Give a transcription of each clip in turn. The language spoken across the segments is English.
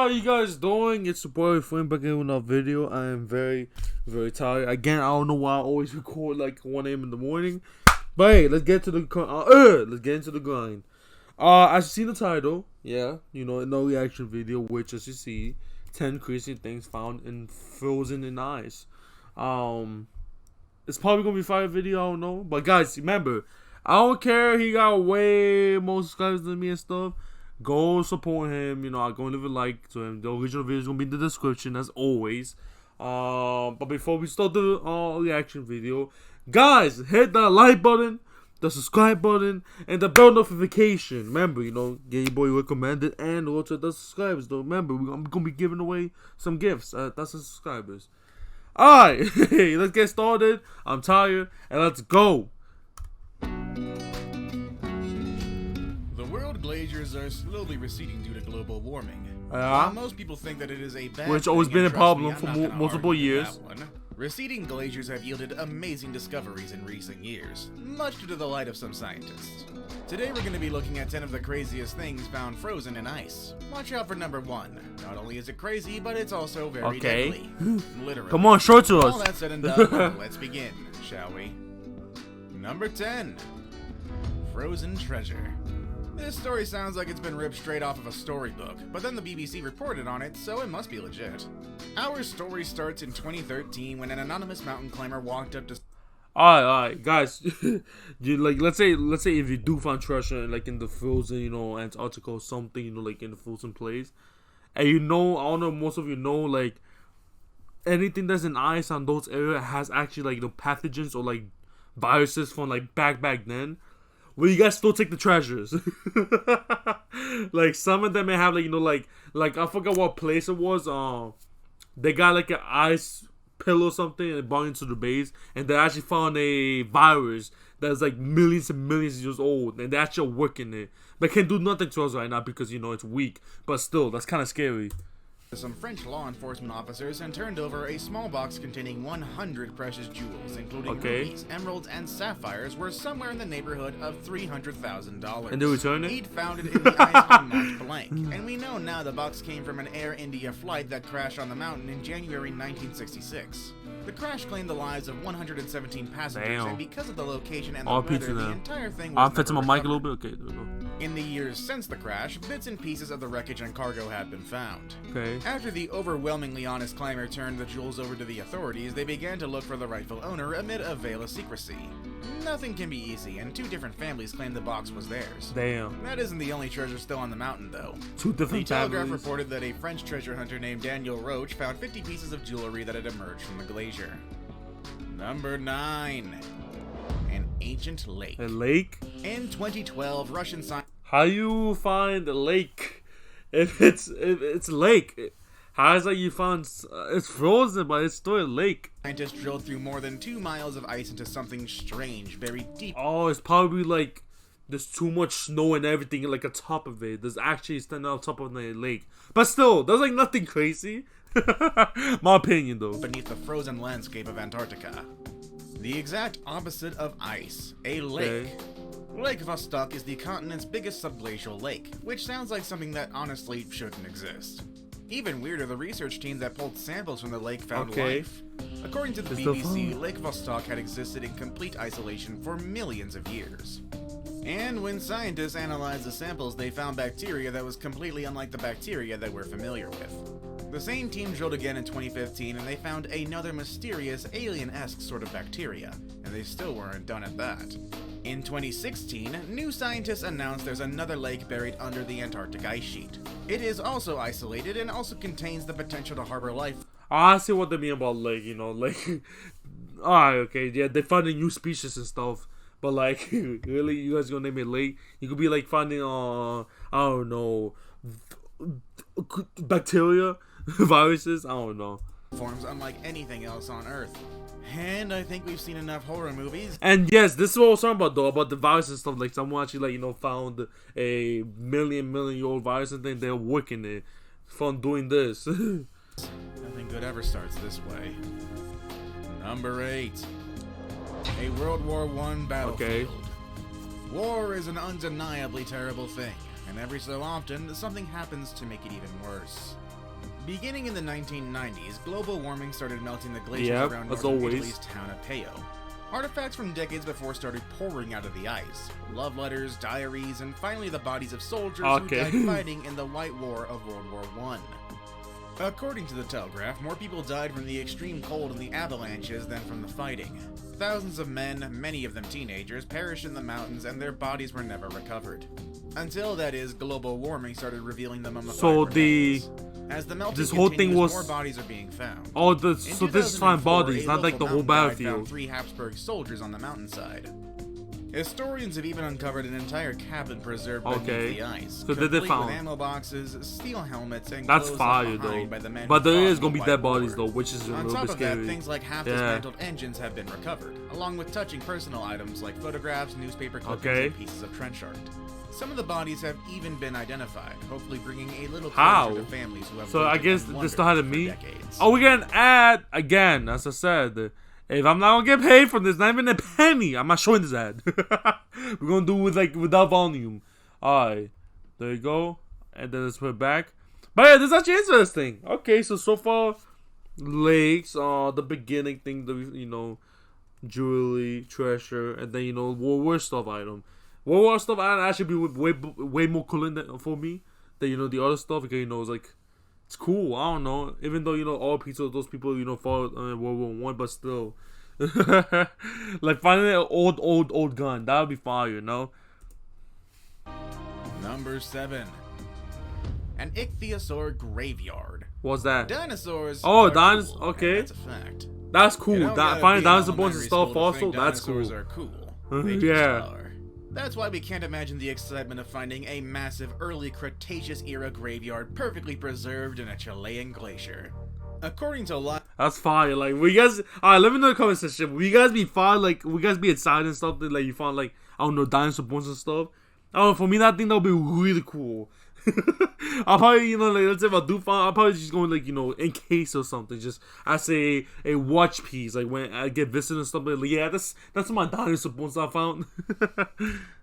how you guys doing? It's your boy Flynn back in with another video. I am very tired. Again, I don't know why I always record like 1 a.m. in the morning. But hey, let's get to the let's get into the grind. As you see the title, yeah, you know, no reaction video, which as you see, 10 crazy things found in frozen in ice. It's probably gonna be a fire video, I don't know. But guys, remember, I don't care. He got way more subscribers than me and stuff. Go support him. You know, I'm going to leave a like to him. The original video is going to be in the description as always. But before we start the reaction video, guys, hit that like button, the subscribe button, and the bell notification. Remember, you know, get your boy recommended and also the subscribers. Though, remember, I'm going to be giving away some gifts. That's the subscribers. Alright, let's get started. I'm tired, and let's go. Glaciers are slowly receding due to global warming. While most people think that it is a bad which always been a problem for multiple years. Receding glaciers have yielded amazing discoveries in recent years, much to the delight of some scientists. Today we're going to be looking at 10 of the craziest things found frozen in ice. Watch out for number 1. Not only is it crazy, but it's also very deadly. Literally. Come on, show it to us. All that said and done, let's begin, shall we? Number 10. Frozen treasure. This story sounds like it's been ripped straight off of a storybook, but then the BBC reported on it, so it must be legit. Our story starts in 2013 when an anonymous mountain climber walked up to... Alright, guys. let's say if you do find treasure like in the frozen, you know, Antarctica or something, you know, like in the frozen place, and you know, I don't know, most of you know, like anything that's in ice on those areas has actually like the pathogens or like viruses from like back then. Will you guys still take the treasures? Like some of them may have like, you know, like I forgot what place it was. They got like an ice pill or something and brought into the base, and they actually found a virus that's like millions and millions of years old, and they're actually working it, but can't do nothing to us right now because, you know, it's weak. But still, that's kind of scary. Some French law enforcement officers and turned over a small box containing 100 precious jewels, including rubies, emeralds, and sapphires, worth somewhere in the neighborhood of $300,000. And they returned it? He'd found it in the ice on Mont Blanc, and we know now the box came from an Air India flight that crashed on the mountain in January 1966. The crash claimed the lives of 117 passengers, and because of the location and the weather, the entire thing was never recovered. My mic a little bit. Okay, there we go. In the years since the crash, bits and pieces of the wreckage and cargo had been found. Okay. After the overwhelmingly honest climber turned the jewels over to the authorities, they began to look for the rightful owner amid a veil of secrecy. Nothing can be easy, and 2 different families claimed the box was theirs. Damn. That isn't the only treasure still on the mountain, though. 2 different The families. Telegraph reported that a French treasure hunter named Daniel Roche found 50 pieces of jewelry that had emerged from the glacier. Number 9. An ancient lake. A lake? In 2012, Russian scientists... How you find a lake if it's a lake? How is that you found it's frozen, but it's still a lake? Scientists drilled through more than 2 miles of ice into something strange, buried deep. Oh, it's probably like there's too much snow and everything like on top of it. There's actually standing on top of the lake, but still, there's like nothing crazy. My opinion, though. Beneath the frozen landscape of Antarctica, the exact opposite of ice, a lake. Okay. Lake Vostok is the continent's biggest subglacial lake, which sounds like something that honestly shouldn't exist. Even weirder, the research team that pulled samples from the lake found life. According to the BBC, Lake Vostok had existed in complete isolation for millions of years. And when scientists analyzed the samples, they found bacteria that was completely unlike the bacteria that we're familiar with. The same team drilled again in 2015, and they found another mysterious, alien-esque sort of bacteria, and they still weren't done at that. In 2016, new scientists announced there's another lake buried under the Antarctic ice sheet. It is also isolated and also contains the potential to harbor life. I see what they mean about lake, you know, like... Alright, okay, yeah, they found new species and stuff, but like, really, you guys gonna name it lake? You could be like finding, I don't know, bacteria, viruses, I don't know. Forms unlike anything else on Earth. And I think we've seen enough horror movies. And yes, this is what I was talking about though, about the virus and stuff. Like someone actually, like, you know, found a million-year-old virus and then they're working it from doing this. Nothing good ever starts this way. Number 8. A World War I battlefield. War is an undeniably terrible thing, and every so often something happens to make it even worse. Beginning in the 1990s, global warming started melting the glaciers around northern Italy's town of Peyo. Artifacts from decades before started pouring out of the ice. Love letters, diaries, and finally the bodies of soldiers who died fighting in the White War of World War I. According to the Telegraph, more people died from the extreme cold and the avalanches than from the fighting. Thousands of men, many of them teenagers, perished in the mountains and their bodies were never recovered. Until, that is, global warming started revealing the mummified remains. As the melting continues, more bodies are being found. Oh, so this is fine bodies, not like the whole battlefield. Found 3 Habsburg soldiers on the mountainside. Historians have even uncovered an entire cabin preserved beneath the ice, so they found with ammo boxes, steel helmets, and that's clothes fire though. By the men but there is gonna be dead bodies though, which is a on little top bit of scary. that, things like half dismantled engines have been recovered, along with touching personal items like photographs, newspaper clippings, and pieces of trench art. Some of the bodies have even been identified, hopefully bringing a little closure to families who have so I guess this still had to meet. Decades. Oh, we're gonna add again, as I said. If I'm not gonna get paid for this, not even a penny, I'm not showing this ad. We're gonna do it without volume. Alright, there you go. And then let's put it back. But yeah, this is actually interesting. Okay, so far, lakes, the beginning thing, jewelry, treasure, and then World War stuff item. World War stuff item actually be way more cool for me than the other stuff, because it's like, it's cool. I don't know. Even though all those people fought in World War One, but still, like finding an old gun, that would be fire, Number 7, an Ichthyosaur Graveyard. What's that? Dinosaurs. Oh, dinosaurs. Cool, okay, that's a fact. That's cool. Finding dinosaur bones and stuff also. That's cool. Dinosaurs are cool. They just are. That's why we can't imagine the excitement of finding a massive early Cretaceous-era graveyard perfectly preserved in a Chilean glacier. According to a lot... That's fire. Like, will you guys... Alright, let me know in the comment section. Will you guys be fine? Like, will you guys be inside and stuff? Like, you find, like, I don't know, dinosaur bones and stuff? I don't know, for me, that thing, that would be really cool. I'll probably, let's say if I do find, I'll probably just go encase or something. Just, I say a watch piece, like when I get visited and stuff. Like, yeah, that's my dinosaur bones I found.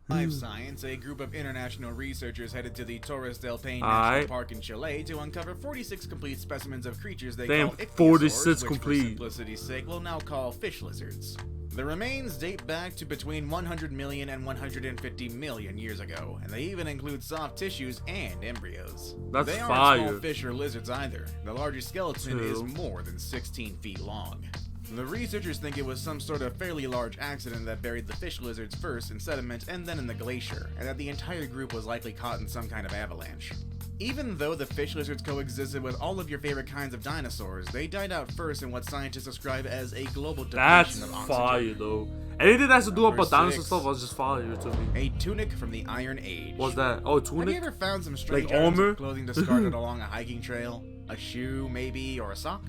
Life Science, a group of international researchers headed to the Torres del Paine National Park in Chile to uncover 46 complete specimens of creatures they call ichthyosaurs, 46 which complete. for simplicity's sake we'll now call fish lizards. The remains date back to between 100 million and 150 million years ago, and they even include soft tissues and embryos. That's they aren't fire. small fish or lizards either. The largest skeleton is more than 16 feet long. The researchers think it was some sort of fairly large accident that buried the fish lizards first in sediment and then in the glacier, and that the entire group was likely caught in some kind of avalanche. Even though the fish lizards coexisted with all of your favorite kinds of dinosaurs, they died out first in what scientists describe as a global depletion of oxygen. That's fire, though. Anything that has to do about dinosaur stuff was just fire to me. A tunic from the Iron Age. What's that? Oh, tunic? Have you ever found some strange items of clothing discarded along a hiking trail? A shoe, maybe, or a sock?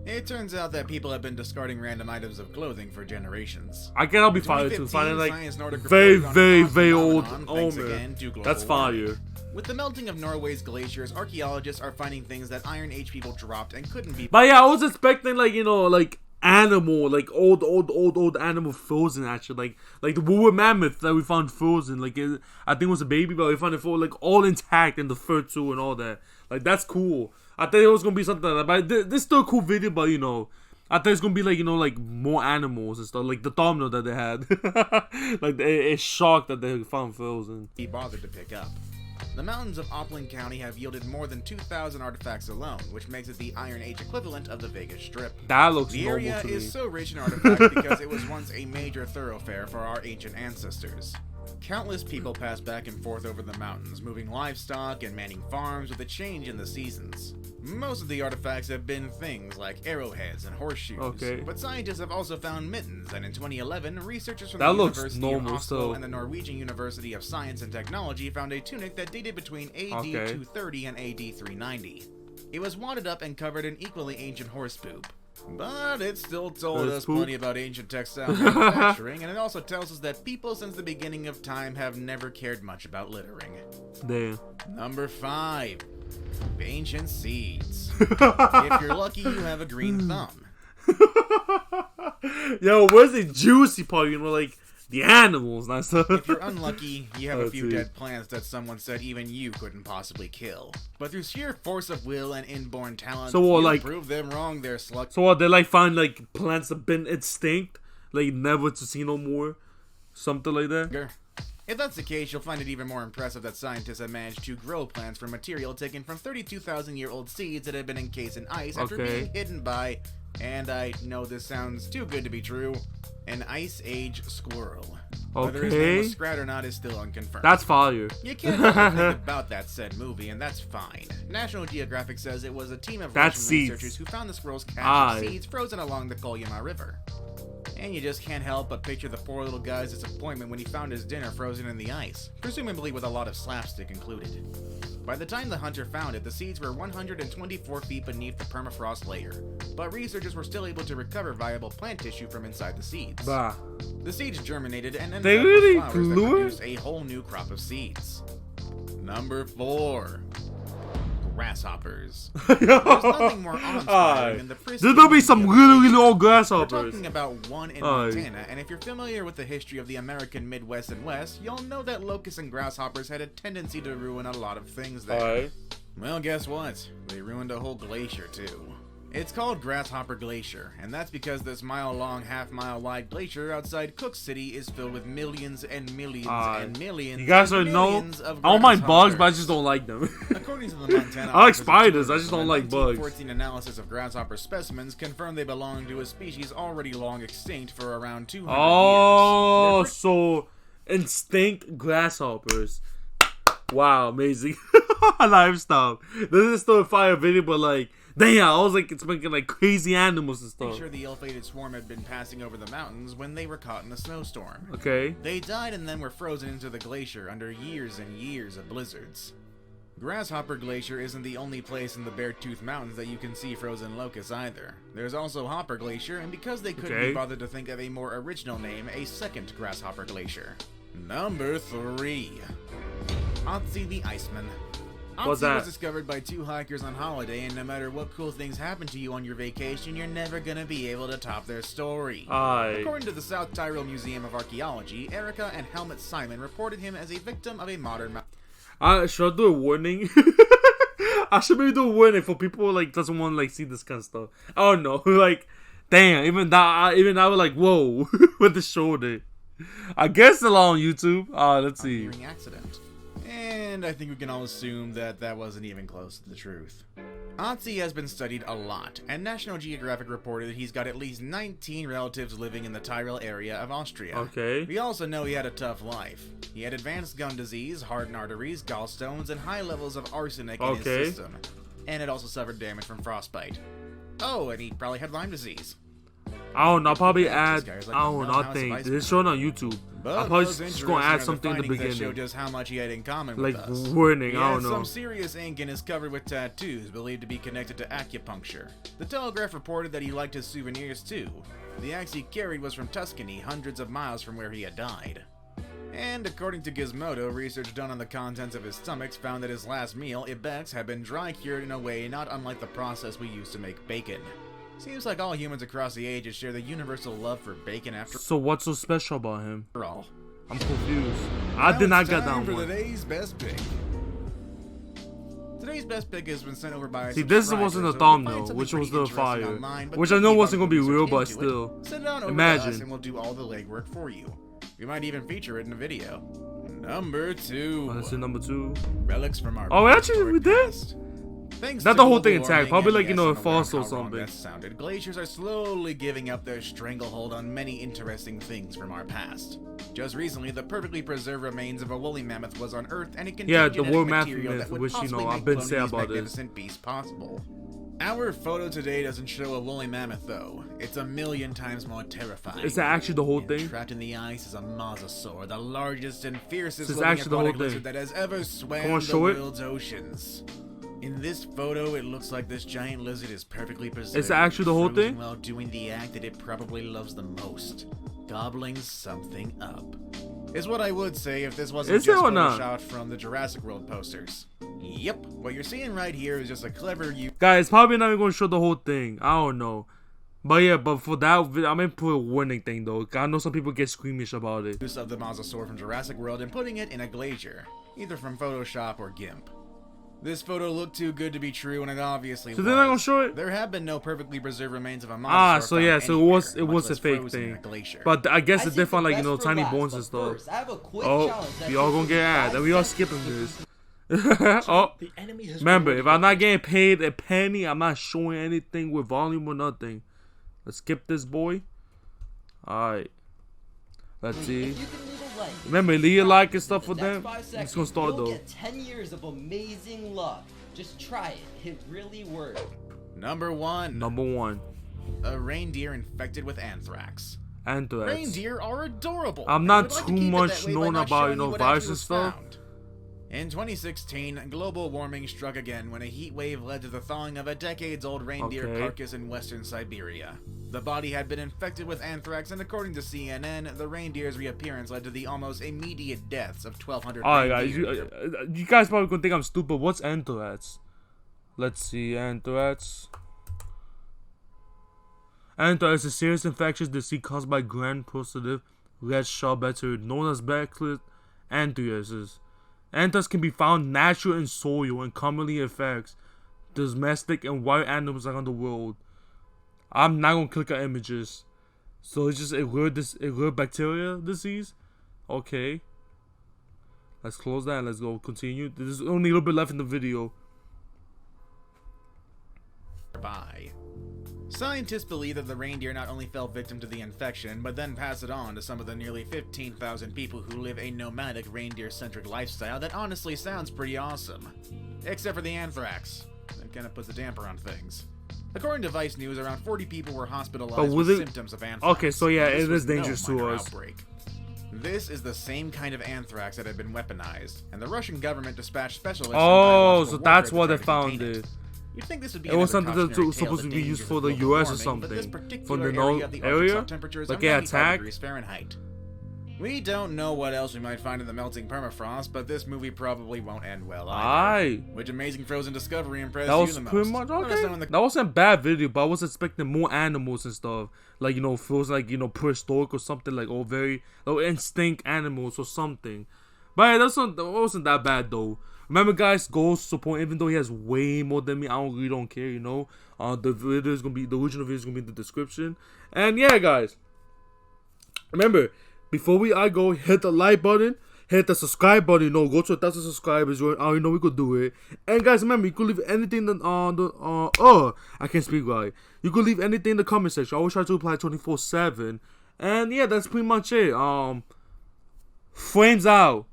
It turns out that people have been discarding random items of clothing for generations. I guess I'll be fired too. Finding very old armor. That's fire. With the melting of Norway's glaciers, archaeologists are finding things that Iron Age people dropped and couldn't be. But yeah, I was expecting animal, old animal frozen actually, like the woolly mammoth that we found frozen. I think it was a baby, but we found it all intact and the fur too and all that. Like that's cool. I thought it was gonna be something like that, but this still a cool video. But I thought it's gonna be more animals and stuff, like the thumbnail that they had. It's shocked that they found frozen. He bothered to pick up. The mountains of Oppland County have yielded more than 2,000 artifacts alone, which makes it the Iron Age equivalent of the Vegas Strip. That looks normal to me. The area is so rich in artifacts because it was once a major thoroughfare for our ancient ancestors. Countless people pass back and forth over the mountains, moving livestock and manning farms with a change in the seasons. Most of the artifacts have been things like arrowheads and horseshoes, but scientists have also found mittens, and in 2011, researchers from the University of Oslo and the Norwegian University of Science and Technology found a tunic that dated between AD 230 and AD 390. It was wadded up and covered in equally ancient horse poop. But it still told us plenty about ancient textile manufacturing, and it also tells us that people since the beginning of time have never cared much about littering. Damn. Number 5. Ancient seeds. If you're lucky, you have a green thumb. Yo, where's the juicy part? The animals, not stuff. If you're unlucky, you have a few dead plants that someone said even you couldn't possibly kill. But through sheer force of will and inborn talent, you prove them wrong there, slug. So what, they like find like plants that been extinct, like never to see no more? Something like that? If that's the case, you'll find it even more impressive that scientists have managed to grow plants from material taken from 32,000-year-old seeds that had been encased in ice after being hidden by, and I know this sounds too good to be true, an ice age squirrel. Whether his name was Scrat or not is still unconfirmed. That's fire. You can't know anything about that said movie, and that's fine. National Geographic says it was a team of Russian researchers who found the squirrel's cache of seeds frozen along the Kolyma River. And you just can't help but picture the poor little guy's disappointment when he found his dinner frozen in the ice, presumably with a lot of slapstick included. By the time the hunter found it, the seeds were 124 feet beneath the permafrost layer, but researchers were still able to recover viable plant tissue from inside the seeds. Bah. The seeds germinated and ended up with flowers that produced a whole new crop of seeds. Number 4. Grasshoppers. There's nothing more awe-inspiring than the pristine. There'll be some really old grasshoppers. We're talking about one in Montana, and if you're familiar with the history of the American Midwest and West, you'll know that locusts and grasshoppers had a tendency to ruin a lot of things there. Well, guess what? They ruined a whole glacier too. It's called Grasshopper Glacier, and that's because this mile-long, half-mile-wide glacier outside Cook City is filled with millions and millions and millions. You guys don't know? I don't mind bugs, but I just don't like them. According to the Montana I like spiders, I just don't like bugs. 1914 analysis of grasshopper specimens confirmed they belong to a species already long extinct for around 200 years. Oh, so extinct grasshoppers. Wow, amazing. Lifestyle. This is still a fire video, but like, damn, I was like, it's making like crazy animals and stuff. Sure, the ill-fated swarm had been passing over the mountains when they were caught in a snowstorm. Okay. They died and then were frozen into the glacier under years and years of blizzards. Grasshopper Glacier isn't the only place in the Beartooth Mountains that you can see frozen locusts either. There's also Hopper Glacier, and because they couldn't be bothered to think of a more original name, a second Grasshopper Glacier. Number 3. Otzi the Iceman. Otzi was discovered by 2 hikers on holiday, and no matter what cool things happen to you on your vacation, you're never gonna be able to top their story. According to the South Tyrol Museum of Archaeology, Erica and Helmut Simon reported him as a victim of a modern... should I do a warning? I should maybe do a warning for people like doesn't want to like see this kind of stuff. I don't know, like, damn, even I was like, whoa, with the shoulder. I guess it's on YouTube. Let's see. Accident. And I think we can all assume that that wasn't even close to the truth. Otzi has been studied a lot, and National Geographic reported that he's got at least 19 relatives living in the Tyrol area of Austria. Okay. We also know he had a tough life. He had advanced gum disease, hardened arteries, gallstones, and high levels of arsenic in his system. And it also suffered damage from frostbite. Oh, and he probably had Lyme disease. I don't know, I'll probably add, I don't know, I think, it's showing on YouTube. I'll probably just gonna add something in the beginning. Show just how much he had in common like with us. warning, I don't know. Some serious ink and is covered with tattoos believed to be connected to acupuncture. The Telegraph reported that he liked his souvenirs too. The axe he carried was from Tuscany, hundreds of miles from where he had died. And according to Gizmodo, research done on the contents of his stomach found that his last meal, ibex, had been dry cured in a way not unlike the process we use to make bacon. Seems like all humans across the ages share the universal love for bacon after. So what's so special about him? All. I'm confused. I did not get that one. For today's best pick. Today's best pick has been sent over by. See, this wasn't a thumbnail, which was the fire, which I know wasn't gonna be real, but still. Send it on over imagine. to us and we'll do all the legwork for you. We might even feature it in a video. Number 2. Let's see number 2. Relics from our. Oh, actually, we did. Thanks not the whole thing intact, probably like, you know, a fossil or something. Sounded. Glaciers are slowly giving up their stranglehold on many interesting things from our past. Just recently, the perfectly preserved remains of a woolly mammoth was unearthed, and it contained the woolly material mammoth, that would which, possibly I've make been cloning saying these about magnificent beasts possible. Our photo today doesn't show a woolly mammoth, though. It's a million times more terrifying. Is that actually the whole thing? Trapped in the ice is a mosasaur, the largest and fiercest living aquatic lizard that has ever swam the world's oceans. In this photo, it looks like this giant lizard is perfectly preserved. Is that actually the whole thing? While doing the act that it probably loves the most, gobbling something up. Is what I would say if this wasn't just photoshopped from the Jurassic World posters. Yep, what you're seeing right here is just a clever Guys, probably not even going to show the whole thing. I don't know. But yeah, but for that, I'm gonna put a warning thing though. I know some people get squeamish about it. Use of the mosasaur from Jurassic World and putting it in a glacier, either from Photoshop or GIMP. This photo looked too good to be true, and it obviously So was. they're not gonna show it? There have been no perfectly preserved remains of a mosasaur. So yeah, so it was a fake thing. But I guess it's different, like, you know, tiny bones and stuff. First, I have a quick We all gonna get ad, and we all skipping this. Oh, the enemy has remember, if I'm not getting paid a penny, I'm not showing anything with volume or nothing. Let's skip this boy. Alright. Let's see. Remember, leave a like and stuff for them. It's gonna start though. Get 10 years of amazing luck. Just try it. It really works. Number 1. Number 1. A reindeer infected with anthrax. Anthrax. Reindeer are adorable. I'm not too much known about, you know, viruses and stuff. In 2016, global warming struck again when a heat wave led to the thawing of a decades-old reindeer carcass in western Siberia. The body had been infected with anthrax, and according to CNN, the reindeer's reappearance led to the almost immediate deaths of 1,200 reindeer. Guys, you guys probably gonna think I'm stupid. What's anthrax? Let's see, anthrax. Anthrax is a serious infectious disease caused by gram-positive red shell bacteria known as bacillus anthracis. Anthrax can be found natural in soil and commonly affects domestic and wild animals around the world. I'm not gonna click on images. So it's just a rare bacteria disease. Okay. Let's close that and let's go continue. There's only a little bit left in the video. Bye. Scientists believe that the reindeer not only fell victim to the infection, but then passed it on to some of the nearly 15,000 people who live a nomadic reindeer-centric lifestyle that honestly sounds pretty awesome. Except for the anthrax. That kind of puts a damper on things. According to Vice News, around 40 people were hospitalized with symptoms of anthrax. Okay, so yeah, it is dangerous to us. This is the same kind of anthrax that had been weaponized, and the Russian government dispatched specialists. So that's why they found it. You'd think this would be was something that's supposed to be used for the US or something. From the north area? Like get attacked? We don't know what else we might find in the melting permafrost, but this movie probably won't end well either. Which amazing frozen discovery impressed you the most? That was pretty much okay. That wasn't a bad video, but I was expecting more animals and stuff. Like, you know, frozen, like, you know, prehistoric or something, like, all very instinct animals or something. But yeah, that wasn't that bad though. Remember, guys, go support. Even though he has way more than me, I really don't care. You know, the video is gonna be, the original video is gonna be in the description. And yeah, guys, remember, before I go, hit the like button, hit the subscribe button. You know, go to 1,000 subscribers. You already know we could do it. And guys, remember, you could leave anything I can't speak right. You could leave anything in the comment section. I always try to reply 24/7. And yeah, that's pretty much it. Flames out.